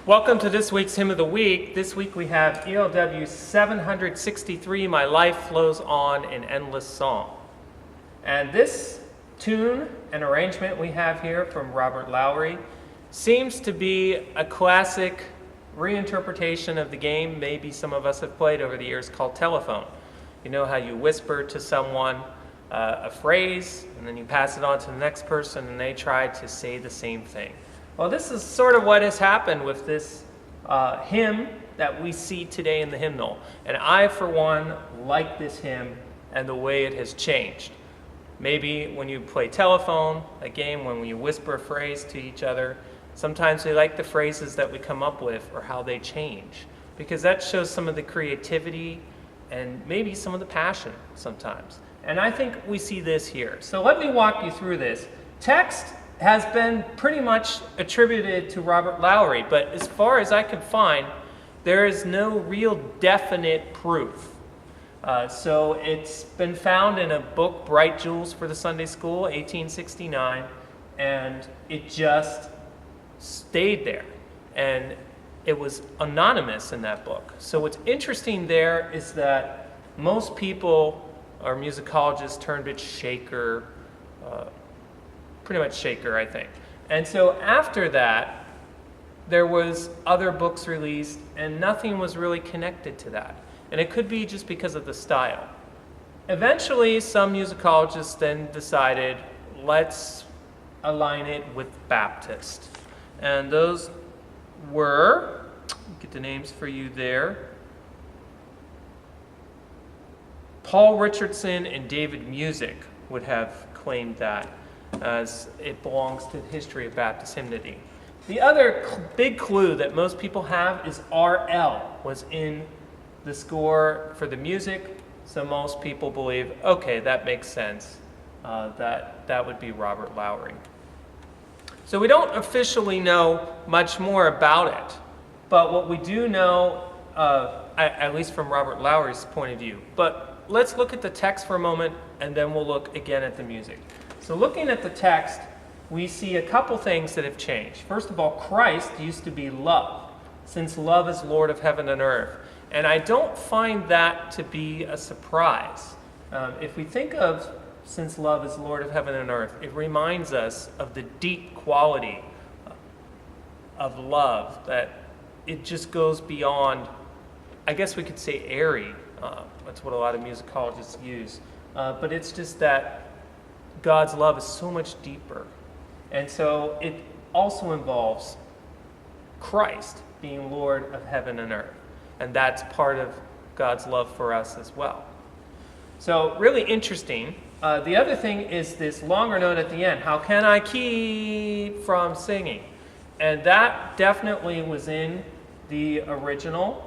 Welcome to this week's Hymn of the Week. This week we have ELW 763, My Life Flows On in Endless Song. And this tune and arrangement we have here from Robert Lowry seems to be a classic reinterpretation of the game maybe some of us have played over the years called telephone. You know how you whisper to someone a phrase and then you pass it on to the next person and they try to say the same thing. Well, this is sort of what has happened with this hymn that we see today in the hymnal. And I, for one, like this hymn and the way it has changed. Maybe when you play telephone, a game when you whisper a phrase to each other, sometimes we like the phrases that we come up with or how they change, because that shows some of the creativity and maybe some of the passion sometimes. And I think we see this here. So let me walk you through this. Text has been pretty much attributed to Robert Lowry, but as far as I can find, there is no real definite proof. So it's been found in a book, Bright Jewels for the Sunday School, 1869, and it just stayed there. And it was anonymous in that book. So what's interesting there is that most people, or musicologists, termed it shaker, pretty much shaker, I think. And so after that, there was other books released, and nothing was really connected to that. And it could be just because of the style. Eventually, some musicologists then decided, let's align it with Baptist. And those were, get the names for you there, Paul Richardson and David Musick would have claimed that, as it belongs to the history of Baptist hymnody. The other big clue that most people have is RL was in the score for the music, so most people believe, okay, that makes sense. That would be Robert Lowry. So we don't officially know much more about it, but what we do know, at least from Robert Lowry's point of view. But let's look at the text for a moment, and then we'll look again at the music. So looking at the text, we see a couple things that have changed. First of all, Christ used to be love, since love is Lord of heaven and earth. And I don't find that to be a surprise. If we think of since love is Lord of heaven and earth, it reminds us of the deep quality of love, that it just goes beyond, I guess we could say airy. That's what a lot of musicologists use. But it's just that God's love is so much deeper. And so it also involves Christ being Lord of heaven and earth. And that's part of God's love for us as well. So really interesting. The other thing is this longer note at the end. How can I keep from singing? And that definitely was in the original.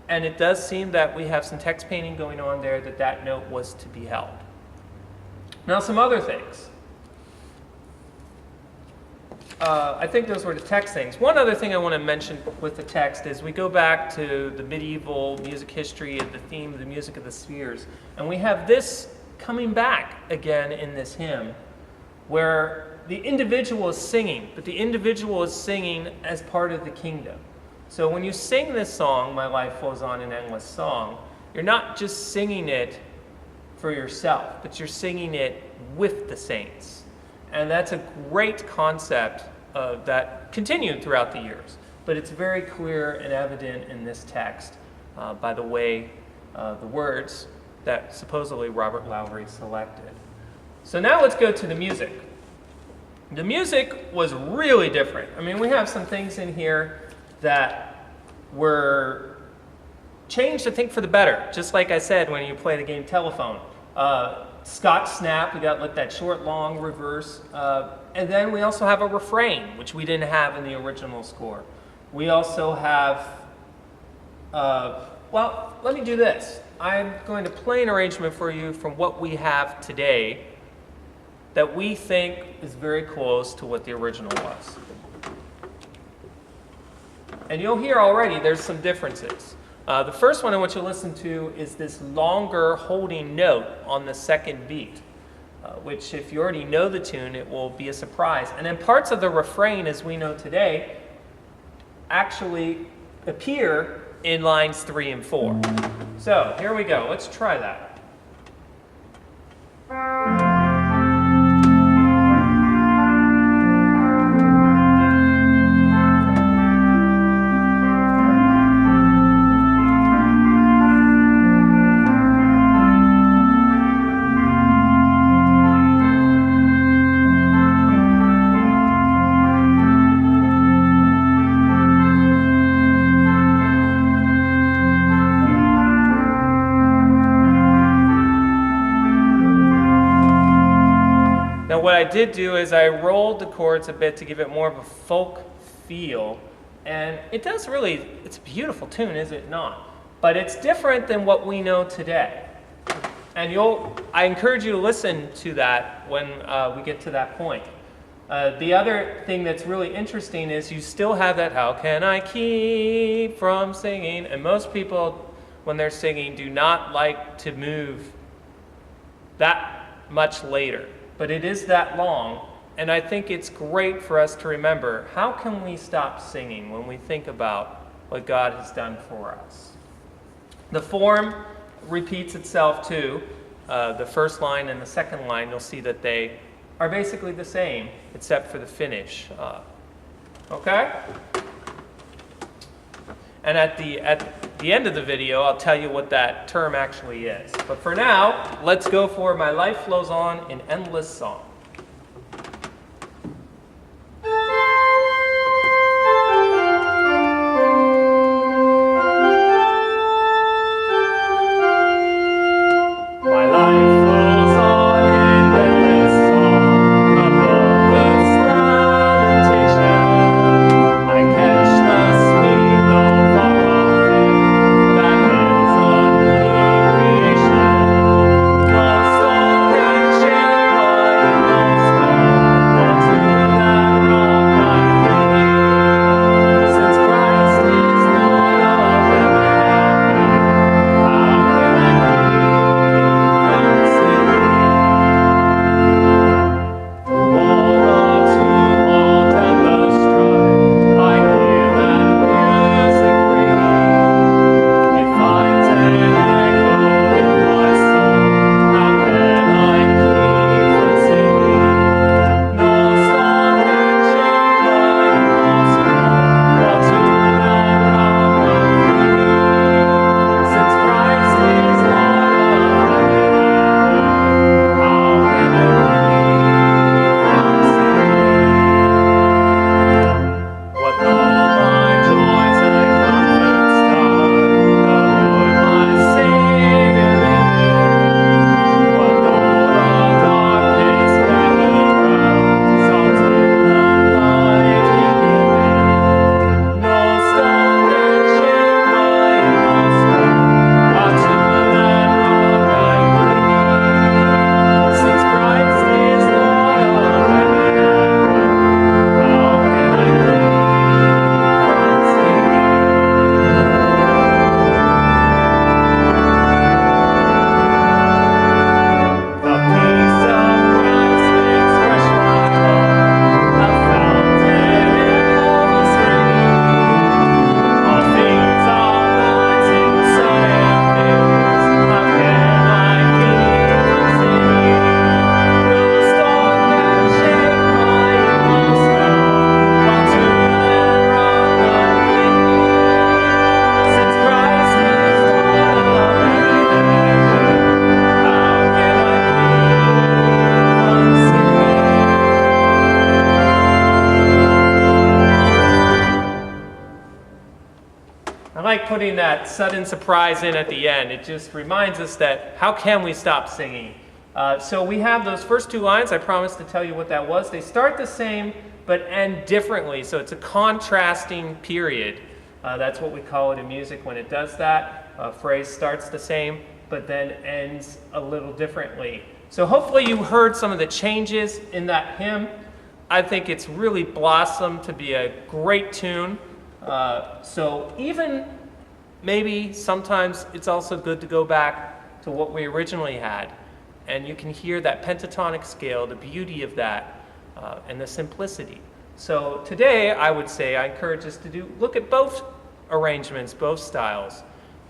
And it does seem that we have some text painting going on there that note was to be held. Now some other things. I think those were the text things. One other thing I want to mention with the text is we go back to the medieval music history and the theme of the music of the spheres. And we have this coming back again in this hymn where the individual is singing, but the individual is singing as part of the kingdom. So when you sing this song, My Life Flows On in Endless Song, you're not just singing it for yourself, but you're singing it with the saints. And that's a great concept that continued throughout the years. But it's very clear and evident in this text by the way the words that supposedly Robert Lowry selected. So now let's go to the music. The music was really different. I mean, we have some things in here that were changed, I think, for the better. Just like I said when you play the game telephone. Scotch snap, we got like that short, long reverse. And then we also have a refrain, which we didn't have in the original score. We also have, well, let me do this. I'm going to play an arrangement for you from what we have today that we think is very close to what the original was. And you'll hear already there's some differences. The first one I want you to listen to is this longer holding note on the second beat, which if you already know the tune, it will be a surprise. And then parts of the refrain, as we know today, actually appear in lines 3 and 4. So here we go. Let's try that. What I did do is I rolled the chords a bit to give it more of a folk feel, and it does really, it's a beautiful tune, is it not? But it's different than what we know today. And I encourage you to listen to that when we get to that point. The other thing that's really interesting is you still have that, how can I keep from singing? And most people, when they're singing, do not like to move that much later. But it is that long, and I think it's great for us to remember, how can we stop singing when we think about what God has done for us? The form repeats itself too. The first line and the second line, you'll see that they are basically the same, except for the finish. Okay? And at the end of the video, I'll tell you what that term actually is. But for now, let's go for My Life Flows On in Endless Song. like putting that sudden surprise in at the end. It just reminds us that how can we stop singing? So we have those first two lines. I promised to tell you what that was. They start the same but end differently. So it's a contrasting period. That's what we call it in music when it does that. A phrase starts the same but then ends a little differently. So hopefully you heard some of the changes in that hymn. I think it's really blossomed to be a great tune. So even maybe sometimes it's also good to go back to what we originally had. And you can hear that pentatonic scale, the beauty of that, and the simplicity. So today, I would say I encourage us to look at both arrangements, both styles,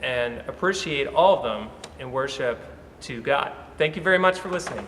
and appreciate all of them in worship to God. Thank you very much for listening.